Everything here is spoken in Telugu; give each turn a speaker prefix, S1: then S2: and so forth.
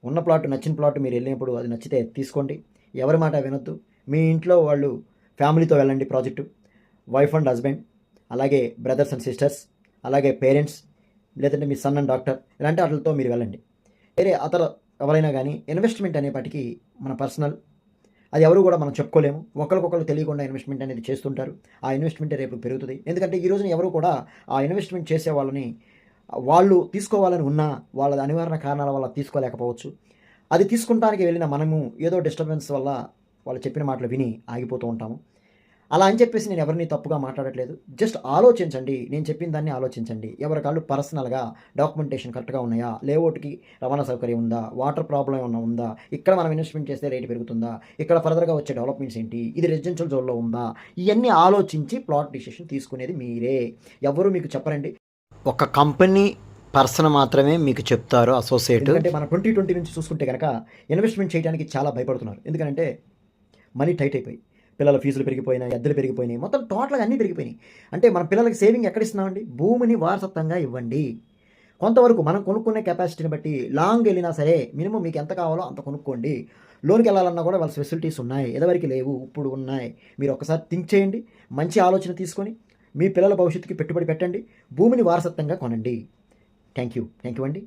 S1: ఉన్న ప్లాట్ నచ్చిన ప్లాట్ మీరు వెళ్ళినప్పుడు అది నచ్చితే తీసుకోండి. ఎవరి మాట వినొద్దు. మీ ఇంట్లో వాళ్ళు ఫ్యామిలీతో వెళ్ళండి ప్రాజెక్టు. వైఫ్ అండ్ హస్బెండ్, అలాగే బ్రదర్స్ అండ్ సిస్టర్స్, అలాగే పేరెంట్స్, లేదంటే మీ సన్ అండ్ డాక్టర్, ఇలాంటి వాటితో మీరు వెళ్ళండి. వేరే అతర ఎవరైనా కానీ ఇన్వెస్ట్మెంట్ అనేపాటికి మన పర్సనల్, అది ఎవరు కూడా మనం చెప్పుకోలేము. ఒకరికొకరు తెలియకుండా ఇన్వెస్ట్మెంట్ అనేది చేస్తుంటారు. ఆ ఇన్వెస్ట్మెంట్ రేపు పెరుగుతుంది. ఎందుకంటే ఈ రోజున ఎవరు కూడా ఆ ఇన్వెస్ట్మెంట్ చేసే వాళ్ళని వాళ్ళు తీసుకోవాలని ఉన్నా వాళ్ళ అనివార్య కారణాల వల్ల తీసుకోలేకపోవచ్చు. అది తీసుకుంటానికి వెళ్ళిన మనము ఏదో డిస్టర్బెన్స్ వల్ల వాళ్ళు చెప్పిన మాటలు విని ఆగిపోతూ ఉంటాము. అలా అని చెప్పేసి నేను ఎవరిని తప్పుగా మాట్లాడట్లేదు. జస్ట్ ఆలోచించండి. నేను చెప్పిన దాన్ని ఆలోచించండి. ఎవరి కాళ్ళు పర్సనల్‌గా డాక్యుమెంటేషన్ కరెక్ట్‌గా ఉన్నాయా? లేఅవుట్‌కి రవాణా సౌకర్యం ఉందా? వాటర్ ప్రాబ్లమ్ ఏమన్నా ఉందా? ఇక్కడ మనం ఇన్వెస్ట్‌మెంట్ చేస్తే రేట్ పెరుగుతుందా? ఇక్కడ ఫర్దర్‌గా వచ్చే డెవలప్‌మెంట్స్ ఏంటి? ఇది రెసిడెన్షియల్ జోన్‌లో ఉందా? ఇయన్నీ ఆలోచించి ప్లాట్ డిసిషన్ తీసుకునేది మీరే. ఎవ్వరు మీకు చెప్పరండి. ఒక కంపెనీ పర్సన్ మాత్రమే మీకు చెప్తారు అసోసియేట్. ఎందుకంటే మన 2020 నుంచి చూసుకుంటే గనక ఇన్వెస్ట్‌మెంట్ చేయడానికి చాలా భయపడుతున్నారు. ఎందుకంటే మనీ టైట్ అయిపోయి. పిల్లల ఫీజులు పెరిగిపోయినాయి, అద్దెలు పెరిగిపోయినాయి, మొత్తం టోటల్‌గా అన్నీ పెరిగిపోయినాయి. అంటే మన పిల్లలకి సేవింగ్ ఎక్కడ ఇస్తున్నామండి? భూమిని వారసత్వంగా ఇవ్వండి. కొంతవరకు మనం కొనుక్కునే కెపాసిటీని బట్టి లాంగ్ వెళ్ళినా సరే మినిమమ్ మీకు ఎంత కావాలో అంత కొనుక్కోండి. లోన్‌కి వెళ్ళాలన్నా కూడా వాళ్ళ ఫెసిలిటీస్ ఉన్నాయి. ఇదివరకు లేవు, ఇప్పుడు ఉన్నాయి. మీరు ఒక్కసారి థింక్ చేయండి. మంచి ఆలోచన తీసుకొని మీ పిల్లల భవిష్యత్తుకి పెట్టుబడి పెట్టండి. భూమిని వారసత్వంగా కొనండి. థ్యాంక్ యూ అండి.